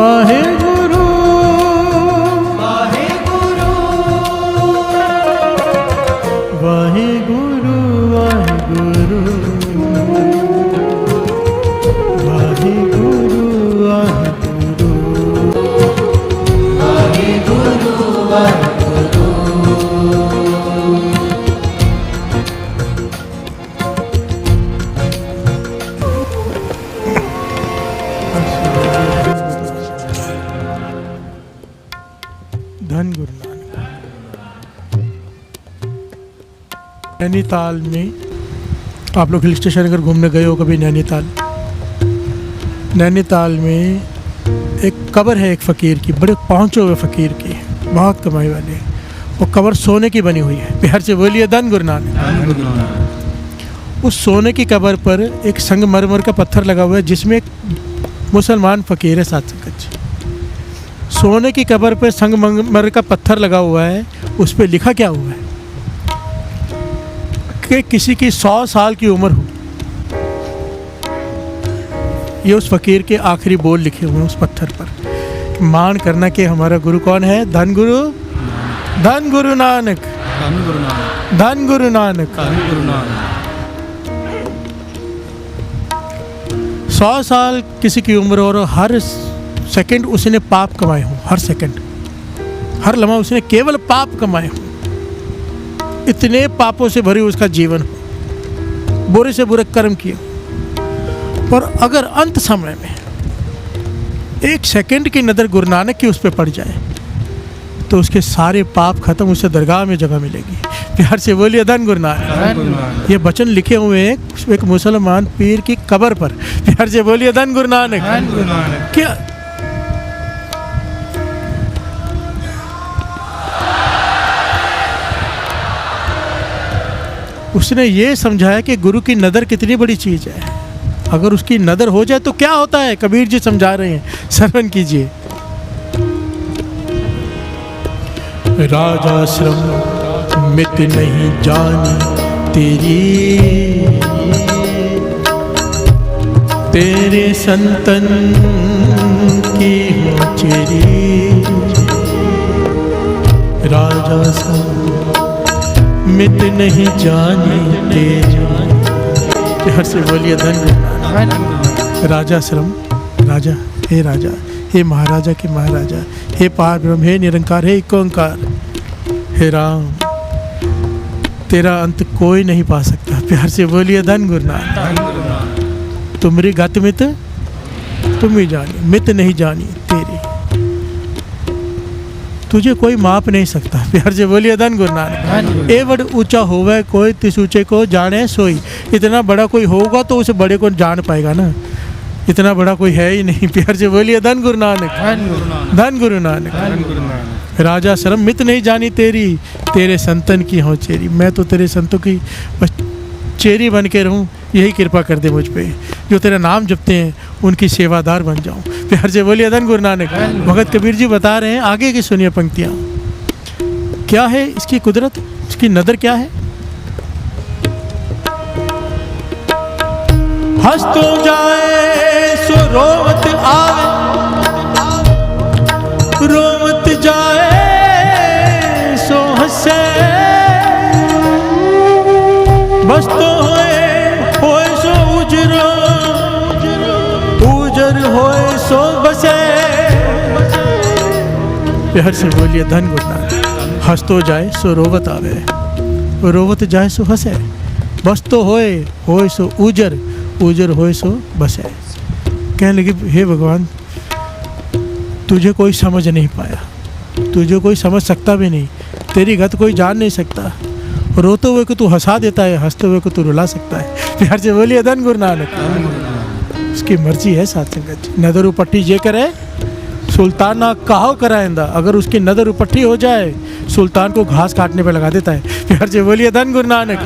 वाहे गुरु वाहे गुरु वाहे गुरु वाहे गुरु वाहे गुरु वाहे गुरु वाहे गुरु धन गुरु नानक। नैनीताल में आप लोग हिल स्टेशन अगर घूमने गए हो कभी नैनीताल, नैनीताल में एक कब्र है एक फ़कीर की, बड़े पहुँचे हुए फ़कीर की, बहुत कमाई वाले। वो कब्र सोने की बनी हुई है। प्यार से बोलिए धन गुरु नानक। उस सोने की कब्र पर एक संगमरमर का पत्थर लगा हुआ है जिसमें एक मुसलमान फ़कीर है। साथ संगत सोने की कब्र पर संगमरमर का पत्थर लगा हुआ है, उस पर लिखा क्या हुआ है कि किसी की 100 साल की उम्र हो। ये उस फकीर के आखिरी बोल लिखे हुए हैं उस पत्थर पर। मान करना कि हमारा गुरु कौन है? धन गुरु नानक। धन गुरु नानक। धन गुरु नानक। 100 साल किसी की उम्र और हर सेकंड उसने पाप कमाए हो, हर सेकंड हर लम्हा उसने केवल पाप कमाए हो। इतने पापों से भरी उसका जीवन हो, बुरे से बुरे कर्म किए। और अगर अंत समय में एक सेकंड की नज़र गुरु नानक की उस पर पड़ जाए तो उसके सारे पाप खत्म, उसे दरगाह में जगह मिलेगी। प्यार से बोलिए धन गुरु नानक। ये वचन लिखे हुए हैं एक मुसलमान पीर की कब्र पर। प्यार से बोलिए धन गुरु नानक। क्या उसने ये समझाया कि गुरु की नज़र कितनी बड़ी चीज़ है। अगर उसकी नज़र हो जाए तो क्या होता है, कबीर जी समझा रहे हैं, श्रवण कीजिए। राजाश्रम मित नहीं जानी तेरी, तेरे संतन की हो चेरी। राजाश्रम मित नहीं जानी तेरी। हर से बोलिए धन गुरु नानक। राजाश्रम, राजा, हे राजा, हे महाराजा के महाराजा, हे पार ब्रह्म, हे निरंकार, हे एक ओंकार, हे राम, तेरा अंत कोई नहीं पा सकता। प्यार से बोलिए धन गुरु नानक। तुमरी गत मित तुम ही जानी, मित नहीं जानी तेरी, तुझे कोई माप नहीं सकता। प्यार से बोलिए धन गुरु नानक। ए बड़ ऊंचा होवे कोई तिस ऊंचे को जाने सोई। इतना बड़ा कोई होगा तो उस बड़े को जान पाएगा ना, इतना बड़ा कोई है ही नहीं। प्यार से बोलिए धन गुरु नानक। धन गुरु नानक। राजा शर्म मित नहीं जानी तेरी, तेरे संतन की हो चेरी। मैं तो तेरे संतों की बस चेरी बन के रहूं, यही कृपा कर दे मुझ पे। जो तेरा नाम जपते हैं उनकी सेवादार बन जाऊं। प्यार से बोलिए धन गुरु नानक। भगत कबीर जी बता रहे हैं, आगे की सुनिए पंक्तियां। क्या है इसकी कुदरत, इसकी नदर क्या है? हंस तो जाए सो रोवत आवे, रोवत जाए सो हंसे। बस तो होए सो उजरो, उजर होए सो बसे। प्यार से बोलिए धन गुरु नानक। हंस तो जाए सो रोवत आवे, रोवत जाए सो हंसे। बस तो होए सो उजर, उजर होए सो बसे। कहने लगे, हे भगवान, तुझे कोई समझ नहीं पाया, तुझे कोई समझ सकता भी नहीं, तेरी गत कोई जान नहीं सकता। रोते हुए को तू हंसा देता है, हंसते हुए को तू रुला सकता है। प्यार से बोलिए धन गुरु नानक। उसकी मर्जी है साथ संगत। नदर उपट्टी जे करे सुल्ताना कहो कराइंदा। अगर उसकी नदर उपट्टी हो जाए सुल्तान को घास काटने पे लगा देता है। प्यार से बोलिए धन गुरु नानक।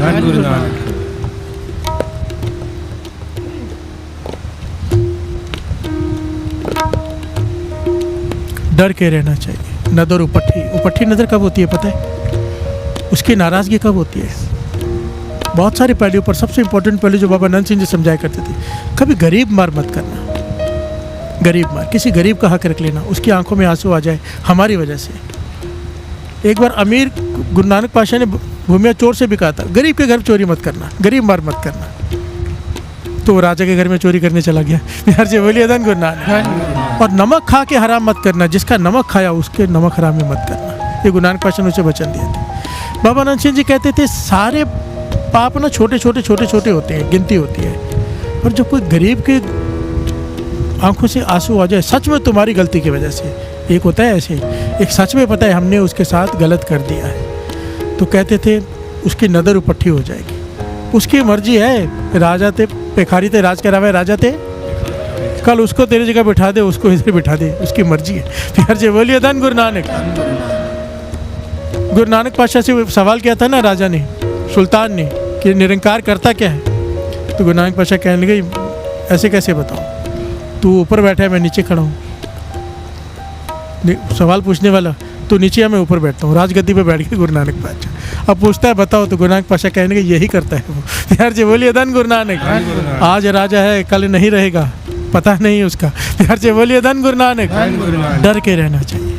डर के रहना चाहिए। नदर उपट्टी नज़र कब होती है पता है? उसकी नाराज़गी कब होती है? बहुत सारे पहलुओं पर सबसे इंपॉर्टेंट पहलू जो बाबा नंद सिंह जी समझाया करते थे, कभी गरीब मार मत करना, गरीब मार, किसी गरीब का हक रख लेना, उसकी आंखों में आंसू आ जाए हमारी वजह से। एक बार अमीर गुरु नानक पातशाह ने भूमिया चोर से भी कहा था, गरीब के घर चोरी मत करना, गरीब मार मत करना। तो वो राजा के घर में चोरी करने चला गया। यार जी बोलिए धन गुरु नानक। और नमक खा के हराम मत करना, जिसका नमक खाया उसके नमक हराम में मत करना। ये गुरु नानक पातशाह ने उसे वचन दिए थे। बाबा नंद सिंह जी कहते थे सारे पाप ना छोटे छोटे होते हैं, गिनती होती है, और जब कोई गरीब के आंखों से आंसू आ जाए सच में तुम्हारी गलती की वजह से, एक होता है ऐसे, एक सच में पता है हमने उसके साथ गलत कर दिया है, तो कहते थे उसकी नज़र उपट्ठी हो जाएगी, उसकी मर्जी है। राजा थे पेखारी थे, राज करावे राजा थे, कल उसको तेरी जगह बिठा दे, उसको इधर बिठा दे, उसकी मर्जी है। फिर जी बोलिए धन गुरु नानक। गुरु नानक पातशाह से सवाल किया था ना राजा ने, सुल्तान ने, कि निरंकार करता क्या है? तो गुरु नानक पातशाह कहने लगे ऐसे कैसे बताऊँ, तू ऊपर बैठा है मैं नीचे खड़ा हूँ। सवाल पूछने वाला तो नीचे है मैं ऊपर बैठता हूँ, राजगद्दी पे बैठ के गुरु नानक पातशाह। अब पूछता है बताओ, तो गुरु नानक पातशाह कहने के यही करता है वो। यार जी बोलिए धन गुरु नानक। आज राजा है कल नहीं रहेगा, पता नहीं उसका। यार जी बोलिए धन गुरु नानक। डर के रहना चाहिए।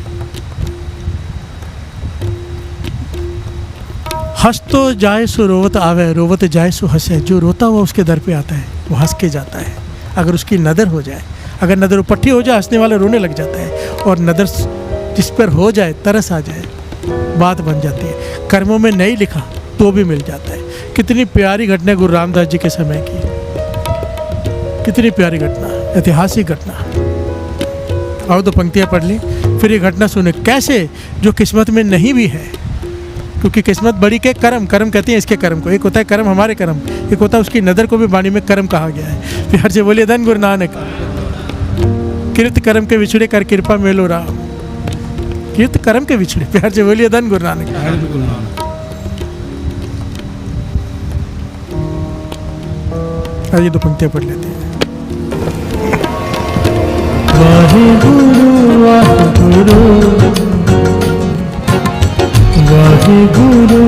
हंस तो जाए सो रोवत आवे, रोवत जाए सो हंसे। जो रोता हुआ उसके दर पे आता है वो हंस के जाता है। अगर उसकी नज़र हो जाए, अगर नज़र उपट्ठी हो जाए, हंसने वाला रोने लग जाता है, और नज़र जिस पर हो जाए, तरस आ जाए, बात बन जाती है। कर्मों में नहीं लिखा तो भी मिल जाता है। कितनी प्यारी घटना गुरु रामदास जी के समय की, कितनी प्यारी घटना, ऐतिहासिक घटना। आओ तो पंक्तियाँ पढ़ ली, फिर ये घटना सुने कैसे जो किस्मत में नहीं भी है, क्योंकि किस्मत बड़ी के कर्म, कर्म कहते हैं इसके कर्म को। एक होता है कर्म हमारे कर्म, एक होता है उसकी नज़र को भी वाणी में कर्म कहा गया है। प्यार से बोलिए धन गुरु नानक। कृत कर्म के विछड़े कर कृपा मेलो राम, कृत कर्म के विछड़े। प्यार से बोलिए धन गुरु नानक। आइए दो पंक्तियाँ पढ़ लेते हैं। वाहिगुरु वाहिगुरु वाहिगुरु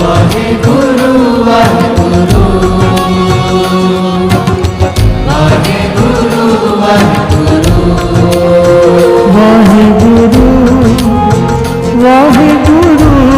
वाहिगुरु वाहिगुरु वाहिगुरु वाहिगुरु वाहिगुरु वाहिगुरु वाहिगुरु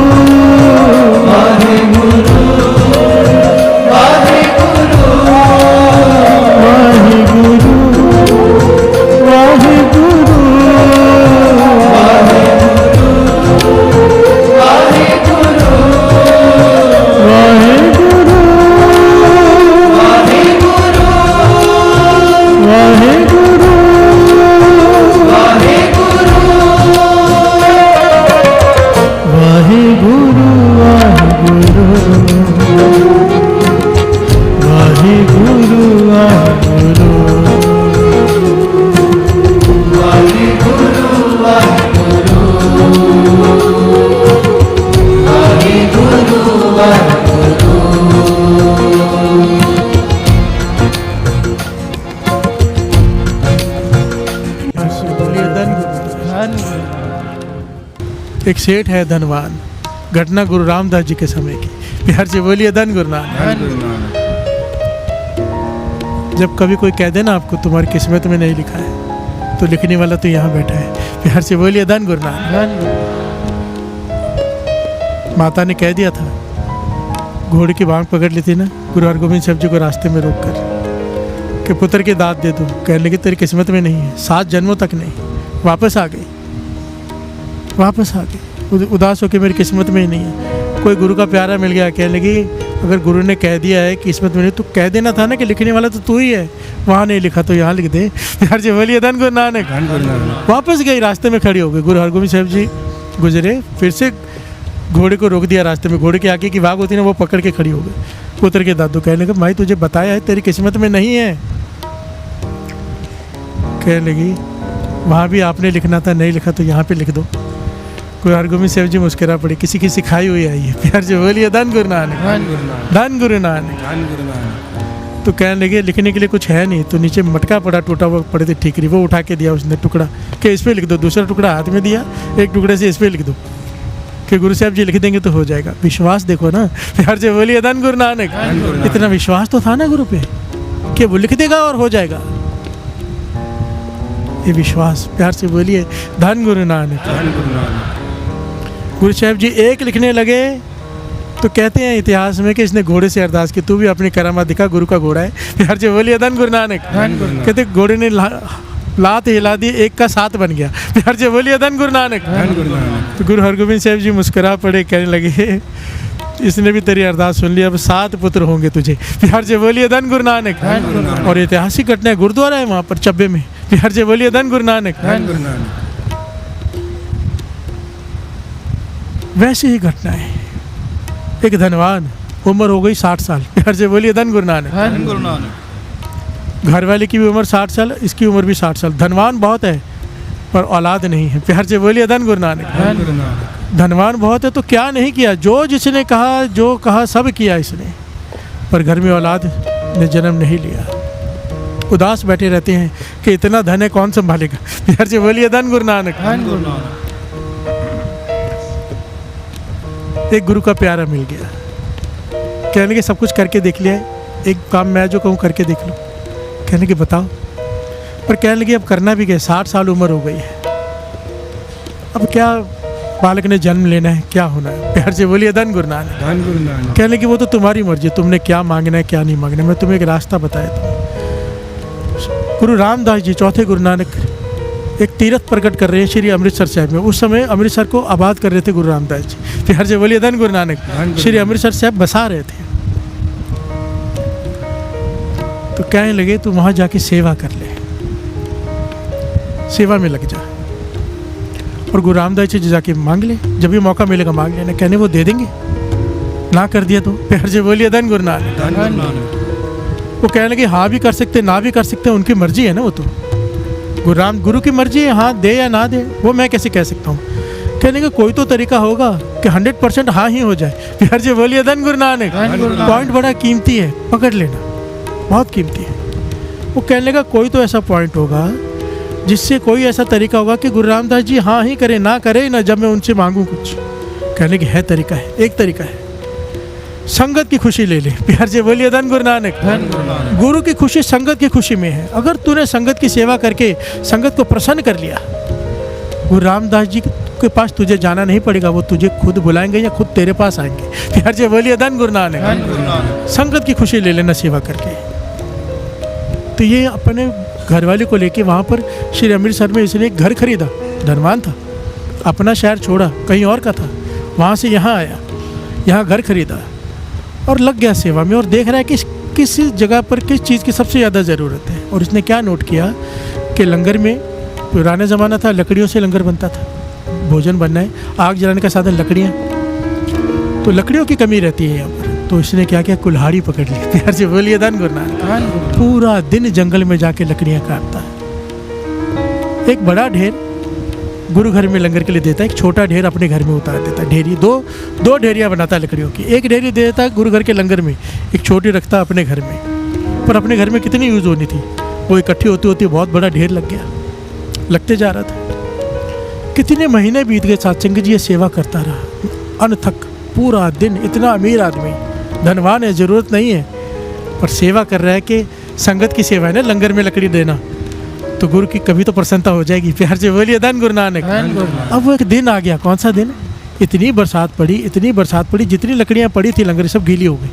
एक सेठ है धनवान, घटना गुरु रामदास जी के समय की। प्यार से बोलिए धन गुरु नानक। जब कभी कोई कह दे ना आपको तुम्हारी किस्मत में नहीं लिखा है, तो लिखने वाला तो यहाँ बैठा है। प्यार से बोलिए धन गुरु नानक। माता ने कह दिया था, घोड़े की बांग पकड़ ली थी ना गुरु हरगोबिंद साहब जी को रास्ते में रोक कर, कि पुत्र की दाद दे दो। कहने लगी तेरी किस्मत में नहीं है, 7 जन्मों तक नहीं। वापस आ गई, वापस आ गई, उदास होकर मेरी किस्मत में ही नहीं है। कोई गुरु का प्यारा मिल गया, कहने लगी अगर गुरु ने कह दिया है कि किस्मत में नहीं, तो कह देना था ना कि लिखने वाला तो तू ही है, वहाँ नहीं लिखा तो यहाँ लिख दे। यार जी बोलिए धन गुरु नानक। वापस गई, रास्ते में खड़ी हो गई। गुरु हरगोबिंद साहब जी गुजरे, फिर से घोड़े को रोक दिया रास्ते में। घोड़े के आगे की वाघ होती ना, वो पकड़ के खड़ी हो गई। पुत्र के दादू कहने लगे भाई तुझे बताया है तेरी किस्मत में नहीं है। कहने लगी वहाँ भी आपने लिखना था, नहीं लिखा तो यहाँ पे लिख दो। गुरु हरगोबिंद साहब जी मुस्कुरा पड़ी, किसी की सिखाई हुई आई है। प्यार से बोलिए धन गुरु नानक। धन गुरु नानक। तो कहने लगे लिखने के लिए कुछ है नहीं, तो नीचे मटका पड़ा, टूटा हुआ पड़े थे ठीकरी, वो उठा के दिया उसने टुकड़ा, कि इस पर लिख दो। दूसरा टुकड़ा हाथ में दिया, एक टुकड़े से इस पर लिख दो, कि गुरु साहब जी लिख देंगे तो हो जाएगा। विश्वास देखो ना। प्यार से बोलिए धन गुरु नानक। इतना विश्वास तो था ना गुरु पे। कि वो लिख देगा और हो जाएगा। ये विश्वास, प्यार से बोलिए धन गुरु नानक। धन गुरु नानक। गुरु साहब जी एक लिखने लगे तो कहते हैं इतिहास में कि इसने घोड़े से अरदास की, तू भी अपनी करामात दिखा, गुरु का घोड़ा है। प्यार से बोलिए धन गुरु नानक। धन गुरु नानक। कहते घोड़े ने लात हिला दी, एक का 7 बन गया। प्यार से बोलिए धन गुरु नानक। धन गुरु नानक। तो गुरु हरगोबिंद साहब जी मुस्कुरा पड़े, कहने लगे इसने भी तेरी अरदास सुन ली, अब 7 पुत्र होंगे तुझे। प्यार से बोलिए धन गुरु नानक। धन गुरु नानक। और ऐतिहासिक घटना है, गुरुद्वारा है वहाँ पर चब्बे में। प्यार से बोलिए धन गुरु नानक। धन गुरु नानक। वैसे ही घटना है, एक धनवान, उम्र हो गई 60 साल। प्यार से बोलिए धन गुरु नानक। धन गुरु नानक। घर वाले की भी उम्र 60 साल, इसकी उम्र भी 60 साल। धनवान बहुत है पर औलाद नहीं है। प्यार से बोलिए धन गुरु नानक। धन गुरु नानक। धनवान बहुत है तो क्या नहीं किया, जो जिसने कहा, जो कहा सब किया इसने, पर घर में औलाद ने जन्म नहीं लिया। उदास बैठे रहते हैं कि इतना धन है कौन संभालेगा। प्यार से बोलिए धन गुरु नानक। धन गुरु नानक। एक गुरु का प्यारा मिल गया, कहने लगे सब कुछ करके देख लिया है, एक काम मैं जो कहूँ करके देख लो। कहने के बताओ, पर कहने लगे अब करना भी क्या, 60 साल उम्र हो गई है, अब क्या बालक ने जन्म लेना है, क्या होना है। प्यार से बोलिए धन गुरु नानक। धन गुरु नानक। कहने की वो तो तुम्हारी मर्जी, तुमने क्या मांगना है क्या नहीं मांगना है, मैं तुम्हें एक रास्ता बताया था। गुरु रामदास जी चौथे गुरु नानक एक तीर्थ प्रकट कर रहे हैं श्री अमृतसर साहब में। उस समय अमृतसर को आबाद कर रहे थे गुरु रामदास जी। प्यार से बोलिए धन गुरु नानक। श्री अमृतसर साहब बसा रहे थे, तो कहने लगे तू वहाँ जाके सेवा कर ले, सेवा में लग जा, और गुरु रामदास जी जाके मांग ले, जब भी मौका मिलेगा मांग लेना। कहने वो दे देंगे, ना कर दिया तो। प्यार से बोलिए धन गुरु नानक। धन गुरु नानक। वो कहने लगे हाँ भी कर सकते ना भी कर सकते, उनकी मर्जी है ना, वो तो गुरु की मर्जी है, हाँ दे या ना दे, वो मैं कैसे कह सकता हूँ। कहने का कोई तो तरीका होगा कि 100% हाँ ही हो जाए। प्यार से बोलिए धन गुरु नानक। पॉइंट बड़ा कीमती है, पकड़ लेना, बहुत कीमती है। वो कहने लगा कोई तो ऐसा पॉइंट होगा जिससे कोई ऐसा तरीका होगा कि गुरु रामदास जी हाँ ही करे, ना करे ना, जब मैं उनसे मांगूँ कुछ। कहने की है तरीका है, एक तरीका है, संगत की खुशी ले ले। प्यार से बोलिए धन गुरु नानक। धन गुरु नानक। गुरु की खुशी संगत की खुशी में है। अगर तूने संगत की सेवा करके संगत को प्रसन्न कर लिया, गुरु रामदास जी के पास तुझे जाना नहीं पड़ेगा, वो तुझे खुद बुलाएंगे या खुद तेरे पास आएंगे। प्यार से बोलिए धन गुरु नानक। धन गुरु नानक। संगत की खुशी ले लेना सेवा करके। तो ये अपने घरवाले को लेके वहाँ पर श्री अमृतसर में इसने एक घर खरीदा, धनवान था, अपना शहर छोड़ा, कहीं और का था, वहाँ से यहाँ आया, यहाँ घर खरीदा और लग गया सेवा में, और देख रहा है कि किस जगह पर किस चीज़ की सबसे ज़्यादा ज़रूरत है। और इसने क्या नोट किया कि लंगर में, पुराने ज़माना था लकड़ियों से लंगर बनता था, भोजन बनना है, आग जलाने का साधन लकड़ियाँ, तो लकड़ियों की कमी रहती है यहाँ पर। तो इसने क्या किया, कुल्हाड़ी पकड़ ली। प्यार से बोलिए धन गुरु नानक। पूरा दिन जंगल में जाके लकड़ियाँ काटता है, एक बड़ा ढेर गुरु घर में लंगर के लिए देता है, एक छोटा ढेर अपने घर में उतार देता है। ढेरी दो ढेरियाँ बनाता है लकड़ियों की, एक ढेरी दे देता है गुरु घर के लंगर में, एक छोटी रखता है अपने घर में। पर अपने घर में कितनी यूज़ होनी थी, वो इकट्ठी होती होती बहुत बड़ा ढेर लग गया, लगते जा रहा था। कितने महीने बीत गए, सत्संग जी ये सेवा करता रहा अनथक पूरा दिन। इतना अमीर आदमी, धनवान है, ज़रूरत नहीं है, पर सेवा कर रहा है कि संगत की सेवा है ना, लंगर में लकड़ी देना, तो गुरु की कभी तो प्रसन्नता हो जाएगी। प्यार से बोलिए धन गुरु नानक। अब वो एक दिन आ गया, कौन सा दिन, इतनी बरसात पड़ी, जितनी लकड़ियाँ पड़ी थी लंगर सब गीली हो गई।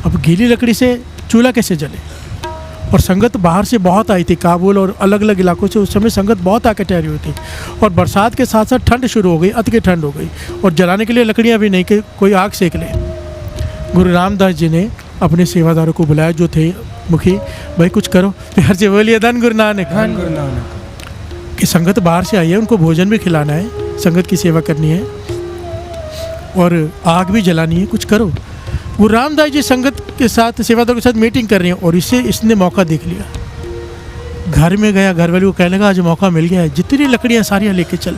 अब गीली लकड़ी से चूल्हा कैसे जले, और संगत बाहर से बहुत आई थी, काबुल और अलग अलग इलाकों से उस समय संगत बहुत आके ठहरी हुई थी, और बरसात के साथ साथ ठंड शुरू हो गई, अति की ठंड हो गई, और जलाने के लिए लकड़ियाँ भी नहीं कि कोई आग सेक ले। गुरु रामदास जी ने अपने सेवादारों को बुलाया जो थे मुखी, भाई कुछ करो। प्यार से बोलिए धन गुरु नानक। धन गुरु नानक। कि संगत बाहर से आई है, उनको भोजन भी खिलाना है, संगत की सेवा करनी है और आग भी जलानी है, कुछ करो। गुरु रामदास जी संगत के साथ, सेवादारों के साथ मीटिंग कर रहे हैं, और इसने मौका देख लिया, घर में गया, घर वाले को कहने लगा आज मौका मिल गया है, जितनी लकड़ियाँ सारियाँ लेके चल।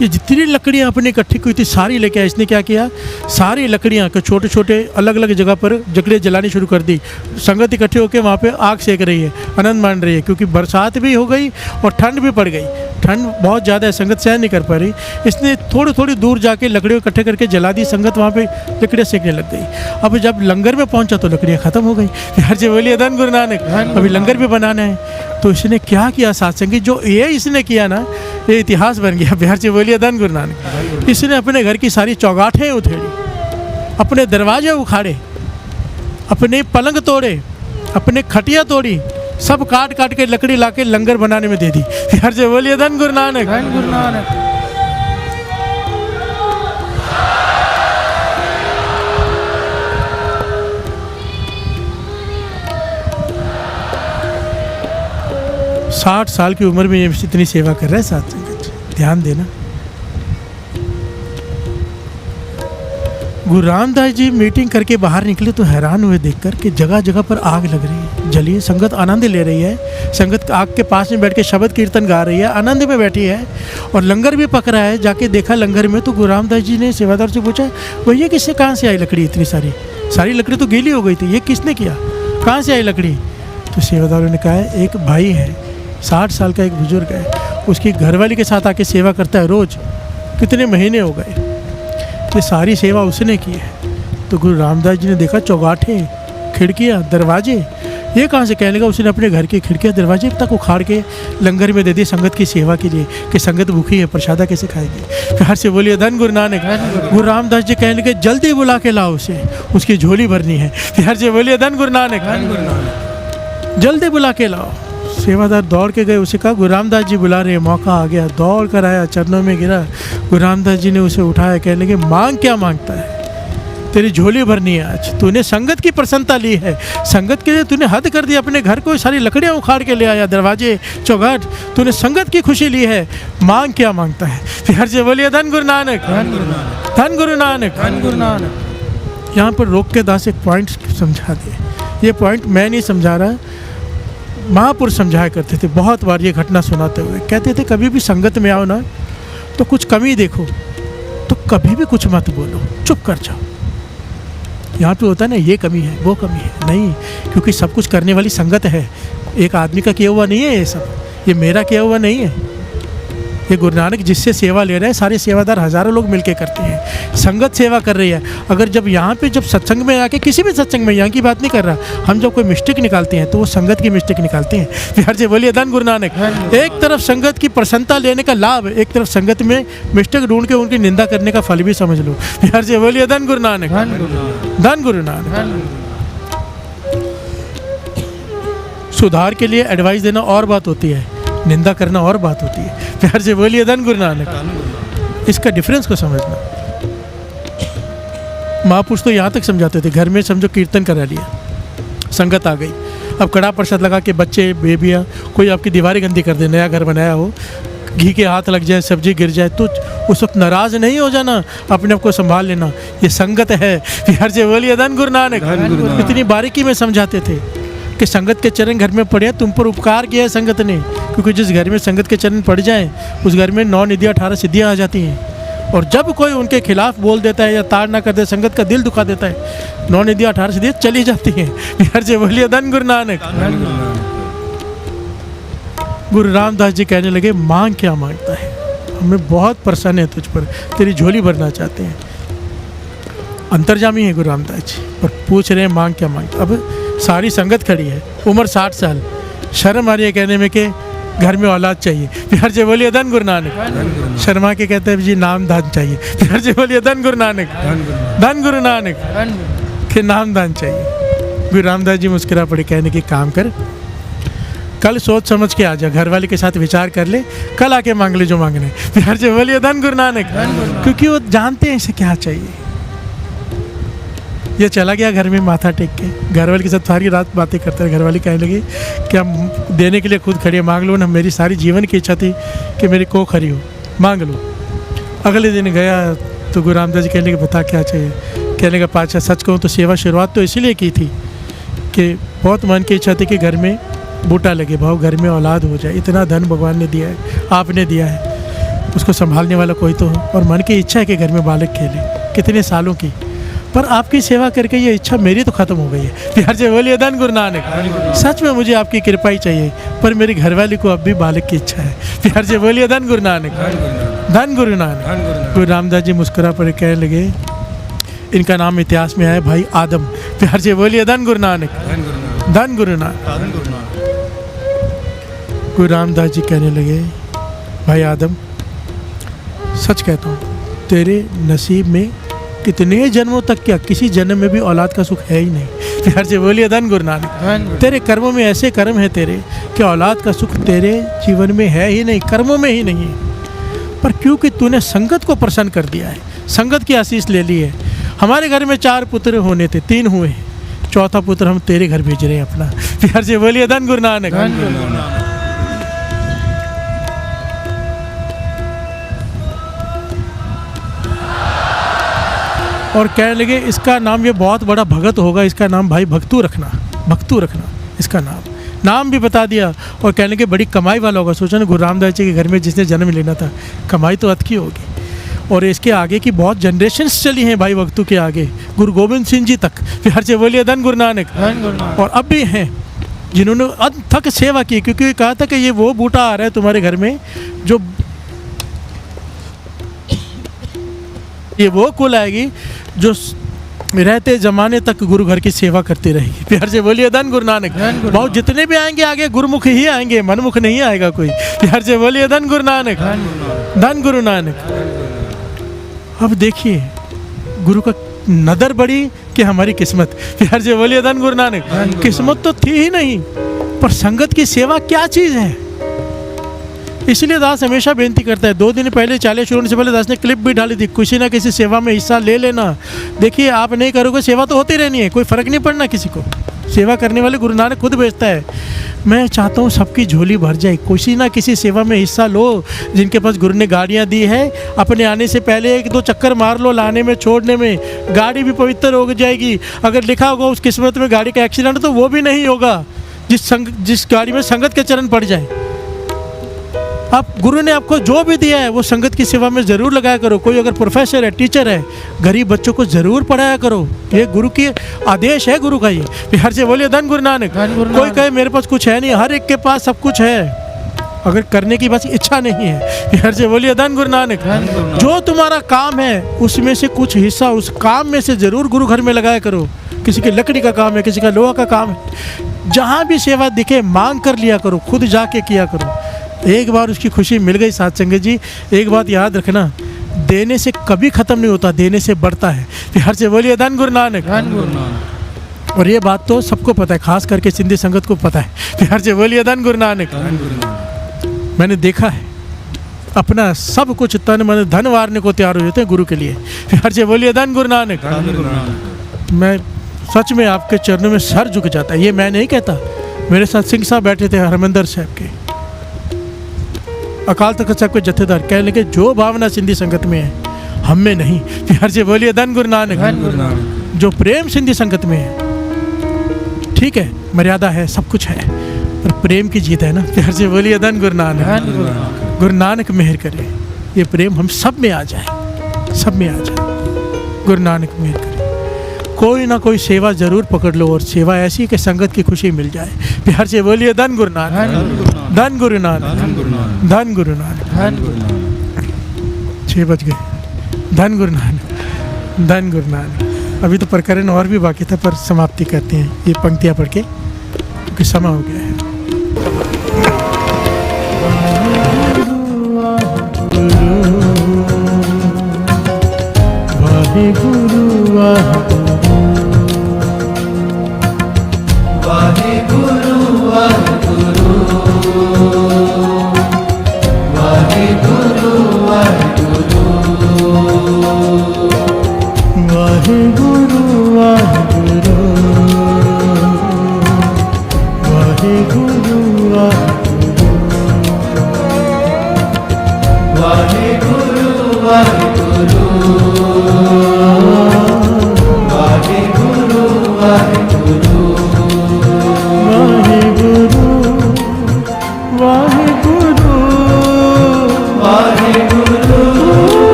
ये जितनी लकड़ियाँ अपने इकट्ठी हुई थी सारी लेके आया। इसने क्या किया, सारी लकड़ियाँ के छोटे छोटे अलग अलग जगह पर लकड़ियाँ जलानी शुरू कर दी। संगत इकट्ठे होकर वहाँ पे आग सेक रही है, आनंद मान रही है, क्योंकि बरसात भी हो गई और ठंड भी पड़ गई। ठंड बहुत ज़्यादा है, संगत सहन नहीं कर पा रही। इसने थोड़ी थोड़ी दूर जाके लकड़ियों इकट्ठे करके जला दी। संगत वहाँ पे लकड़ियाँ सेकने लग गई। अब जब लंगर में पहुँचा तो लकड़ियाँ ख़त्म हो गई। हर जी बोलिए धन गुरु नानक, अभी लंगर भी बनाना है। तो इसने क्या किया सत्संगी, जो ये इसने किया ना, ये इतिहास बन गया। बिहार से बोलिए धन गुरु नानक। इसने अपने घर की सारी चौगाठें उधेड़ी, अपने दरवाजे उखाड़े, अपने पलंग तोड़े, अपने खटिया तोड़ी, सब काट काट के लकड़ी लाके लंगर बनाने में दे दी। बिहार से बोलिए धन गुरु नानक। धन गुरु नानक। 60 साल की उम्र में ये इतनी सेवा कर रहा है साथ संगत, ध्यान देना। गुरु रामदास जी मीटिंग करके बाहर निकले तो हैरान हुए देखकर कि जगह जगह पर आग लग रही है, जली है। संगत आनंद ले रही है, संगत आग के पास में बैठ के शब्द कीर्तन गा रही है, आनंद में बैठी है, और लंगर भी पक रहा है। जाके देखा लंगर में तो गुरु रामदास जी ने सेवादार से पूछा, भैया किससे कहाँ से आई लकड़ी इतनी सारी? सारी लकड़ी तो गीली हो गई थी, ये किसने किया, कहाँ से आई लकड़ी? तो सेवादारों ने कहा है एक भाई है, 60 साल का एक बुजुर्ग है, उसकी घरवाली के साथ आके सेवा करता है रोज़, कितने महीने हो गए, ये सारी सेवा उसने की है। तो गुरु रामदास जी ने देखा चौगाठे, खिड़कियाँ, दरवाजे, ये कहाँ से? कहने लगा उसने अपने घर की खिड़कियाँ दरवाजे तक उखाड़ के लंगर में दे दी संगत की सेवा के लिए, कि संगत भूखी है, प्रसादा कैसे खाएगी। प्यार से बोलिए धन गुरु नानक। गुरु रामदास जी कहने लगे जल्दी बुला के लाओ उसे, उसकी झोली भरनी है। प्यार से बोलिए धन गुरु नानक। जल्दी बुला के लाओ। सेवादार दौड़ के गए, उसे कहा गुरु रामदास जी बुला रहे हैं। मौका आ गया, दौड़ कर आया, चरणों में गिरा। गुरु रामदास जी ने उसे उठाया, कहने लगे मांग क्या मांगता है? तेरी झोली भरनी है आज, तूने संगत की प्रसन्नता ली है, संगत के लिए तूने हद कर दी, अपने घर को सारी लकड़ियाँ उखाड़ के ले आया, दरवाजे चौगाट, तूने संगत की खुशी ली है, मांग क्या मांगता है? फिर से बोलिए धन गुरु नानक, धन गुरु नानक, धन गुरु नानक। यहाँ पर रोक के दास एक पॉइंट समझा दे। ये पॉइंट मैं नहीं समझा रहा, महापुरुष समझाया करते थे। बहुत बार ये घटना सुनाते हुए कहते थे कभी भी संगत में आओ ना तो कुछ कमी देखो तो कभी भी कुछ मत बोलो, चुप कर जाओ। यहाँ पे होता है ना ये कमी है वो कमी है, नहीं, क्योंकि सब कुछ करने वाली संगत है। एक आदमी का किया हुआ नहीं है ये सब, ये मेरा किया हुआ नहीं है। ये गुरु नानक जिससे सेवा ले रहे हैं, सारे सेवादार हज़ारों लोग मिलके करते हैं, संगत सेवा कर रही है। अगर जब यहाँ पे जब सत्संग में आके, किसी भी सत्संग में, यहाँ की बात नहीं कर रहा, हम जब कोई मिस्टेक निकालते हैं तो वो संगत की मिस्टेक निकालते हैं। बिहार से बोलिए धन गुरु नानक। एक तरफ संगत की प्रसन्नता लेने का लाभ, एक तरफ संगत में मिस्टेक ढूंढ के उनकी निंदा करने का फल भी समझ लो। बिहार से बोलिए धन गुरु नानक, धन गुरु नानक। सुधार के लिए एडवाइस देना और बात होती है, निंदा करना और बात होती है। प्यार से बोलिए धन गुरु नानक। इसका डिफरेंस को समझना। महापुरुष तो यहाँ तक समझाते थे, घर में समझो कीर्तन करा लिया, संगत आ गई, अब कड़ा प्रसाद लगा के बच्चे बेबियाँ कोई आपकी दीवारें गंदी कर दे, नया घर बनाया हो, घी के हाथ लग जाए, सब्जी गिर जाए, तो उस वक्त नाराज़ नहीं हो जाना, अपने आप को संभाल लेना, ये संगत है। प्यार से बोलिए धन गुरु नानक। इतनी बारीकी में समझाते थे कि संगत के चरण घर में पड़े, तुम पर उपकार किया है संगत ने, क्योंकि जिस घर में संगत के चरण पड़ जाएं उस घर में 9 निधियाँ 18 सिद्धियाँ आ जाती हैं। और जब कोई उनके खिलाफ बोल देता है या ताड़ ना कर दे, संगत का दिल दुखा देता है, 9 निधियाँ 18 सिद्धियाँ चली जाती हैं। बिहार से बोलिए धन गुरु नानक। गुरु रामदास जी कहने लगे मांग क्या मांगता है? हमें बहुत प्रसन्न है तुझ पर, तेरी झोली भरना चाहते हैं। अंतर्जामी है गुरु रामदास जी, पर पूछ रहे हैं मांग क्या मांगता। अब सारी संगत खड़ी है, उम्र 60 साल, शर्म आ रही है कहने में कि घर में औलाद चाहिए। प्यार से बोलिए धन गुरु नानक। शर्मा के कहते हैं जी नाम दान चाहिए। प्यार से बोलिए धन गुरु नानक, धन गुरु नानक के नाम दान चाहिए। गुरु रामदास जी मुस्कुरा पड़े, कहने की काम कर, कल सोच समझ के आ जा, घर वाले के साथ विचार कर ले, कल आके मांग ले जो मांगना है। प्यार से बोलिए धन गुरु नानक। क्योंकि वो जानते हैं इसे क्या चाहिए। ये चला गया घर में माथा टेक के, घर वाले के साथ सारी रात बातें करते रहे। घर वाली कहने लगी कि हम देने के लिए खुद खड़ी है, मांग लो ना, मेरी सारी जीवन की इच्छा थी कि मेरी को खड़ी हो, मांग लो। अगले दिन गया तो गुरु रामदास जी कहने लगे बता क्या चाहिए? कहने का पाचा सच कहूँ तो सेवा शुरुआत तो इसीलिए की थी कि बहुत मन की इच्छा थी कि घर में बूटा लगे, भाव घर में औलाद हो जाए, इतना धन भगवान ने दिया है, आपने दिया है, उसको संभालने वाला कोई तो हो, और मन की इच्छा है कि घर में बालक खेले, कितने सालों की। पर आपकी सेवा करके ये इच्छा मेरी तो ख़त्म हो गई है। प्यार से बोलिए धन गुरु नानक। सच में मुझे आपकी कृपा ही चाहिए, पर मेरी घरवाली को अब भी बालक की इच्छा है। प्यार से बोलिए धन गुरु नानक, धन गुरु नानक। गुरु रामदास जी मुस्कुरा पड़े कहने लगे, इनका नाम इतिहास में है भाई आदम। प्यार से बोलिए धन गुरु नानक, धन गुरु नानक। गुरु रामदास जी कहने लगे, भाई आदम सच कहता हूँ तेरे नसीब में कितने जन्मों तक क्या किसी जन्म में भी औलाद का सुख है ही नहीं। प्यार से बोलिए धन गुरु नानक। तेरे कर्मों में ऐसे कर्म है तेरे कि औलाद का सुख तेरे जीवन में है ही नहीं, कर्मों में ही नहीं है। पर क्योंकि तूने संगत को प्रसन्न कर दिया है, संगत की आशीष ले ली है। हमारे घर में 4 पुत्र होने थे, 3 हुए, चौथा पुत्र हम तेरे घर भेज रहे हैं अपना। प्यार से बोलिए धन गुरु नानक। और कहने लगे इसका नाम, ये बहुत बड़ा भगत होगा, इसका नाम भाई भक्तू रखना, भक्तू रखना इसका नाम भी बता दिया। और कहने लगे बड़ी कमाई वाला होगा। सोचा ना गुरु रामदास जी के घर में जिसने जन्म लेना था, कमाई तो अतकी होगी। और इसके आगे की बहुत जनरेशन्स चली हैं भाई भक्तू के आगे, गुरु गोविंद सिंह जी तक। प्यार से बोलिए धन गुरु नानक। और अब भी हैं जिन्होंने अथक सेवा की, क्योंकि कहा था कि ये वो बूटा आ रहा है तुम्हारे घर में जो ये वो कुल आएगी जो रहते ज़माने तक गुरु घर की सेवा करती रहेगी। प्यार से बोलिए धन गुरु नानक। बहुत जितने भी आएंगे आगे गुरुमुख ही आएंगे, मनमुख नहीं आएगा कोई। प्यार से बोलिए धन गुरु नानक, धन गुरु नानक। अब देखिए गुरु का नदर बड़ी कि हमारी किस्मत। प्यार से बोलिए धन गुरु नानक। किस्मत तो थी ही नहीं, पर संगत की सेवा क्या चीज़ है। इसलिए दास हमेशा बेनती करता है। 2 दिन पहले 40 शुरू होने से पहले दास ने क्लिप भी डाली थी, किसी ना किसी सेवा में हिस्सा ले लेना। देखिए आप नहीं करोगे सेवा तो होती रहनी है, कोई फ़र्क नहीं पड़ना किसी को। सेवा करने वाले गुरु नानक खुद भेजता है। मैं चाहता हूँ सबकी झोली भर जाए, किसी ना किसी सेवा में हिस्सा लो। जिनके पास गुरु ने गाड़ियाँ दी है, अपने आने से पहले 1-2 चक्कर मार लो, लाने में छोड़ने में। गाड़ी भी पवित्र हो जाएगी। अगर लिखा होगा उस किस्मत में गाड़ी का एक्सीडेंट, तो वो भी नहीं होगा जिस गाड़ी में संगत के चरण पड़ जाए। आप गुरु ने आपको जो भी दिया है वो संगत की सेवा में ज़रूर लगाया करो। कोई अगर प्रोफेसर है, टीचर है, गरीब बच्चों को ज़रूर पढ़ाया करो। ये गुरु की आदेश है, गुरु का ये। प्यार से बोलिए धन गुरु नानक। कोई कहे मेरे पास कुछ है नहीं, हर एक के पास सब कुछ है, अगर करने की बस इच्छा नहीं है। प्यार से बोलिए धन गुरु नानक। जो तुम्हारा काम है उसमें से कुछ हिस्सा उस काम में से ज़रूर गुरु घर में लगाया करो। किसी की लकड़ी का काम है, किसी का लोहा का काम है, जहाँ भी सेवा दिखे मांग कर लिया करो, खुद जाके किया करो। एक बार उसकी खुशी मिल गई साथ संगत जी, एक बात याद रखना, देने से कभी ख़त्म नहीं होता, देने से बढ़ता है। प्यार से बोलिए धन गुरु नानक। और ये बात तो सबको पता है, खास करके सिंधी संगत को पता है। प्यार से बोलिए धन गुरु नानक। मैंने देखा है, अपना सब कुछ तन मन धन वारने को तैयार हो जाते हैं गुरु के लिए। प्यार से बोलिए धन गुरु नानक। मैं सच में आपके चरणों में सर झुक जाता है। ये मैं नहीं कहता, मेरे साथ सिंह साहब बैठे थे, हरमंदर साहब के, अकाल तख्त साहब के जत्थेदार, कहने लगे जो भावना सिंधी संगत में है हम में नहीं। प्यार से बोलिए धन गुरु नानक। जो प्रेम सिंधी संगत में है, ठीक है मर्यादा है, सब कुछ है, पर प्रेम की जीत है ना। प्यार से बोलिए धन गुरु नानक। गुरु नानक मेहर करे, ये प्रेम हम सब में आ जाए, सब में आ जाए। गुरु नानक मेहर करे। कोई ना कोई सेवा ज़रूर पकड़ लो, और सेवा ऐसी कि संगत की खुशी मिल जाए। प्यार से बोलिए धन गुरु नानक, धन गुरु नानक, धन गुरु नानक। 6 बज गए। धन गुरु नानक, धन गुरु नानक। अभी तो प्रकरण और भी बाकी था, पर समाप्ति करते हैं ये पंक्तियाँ पढ़ के, क्योंकि समय हो गया है। वाहे गुरु वाहे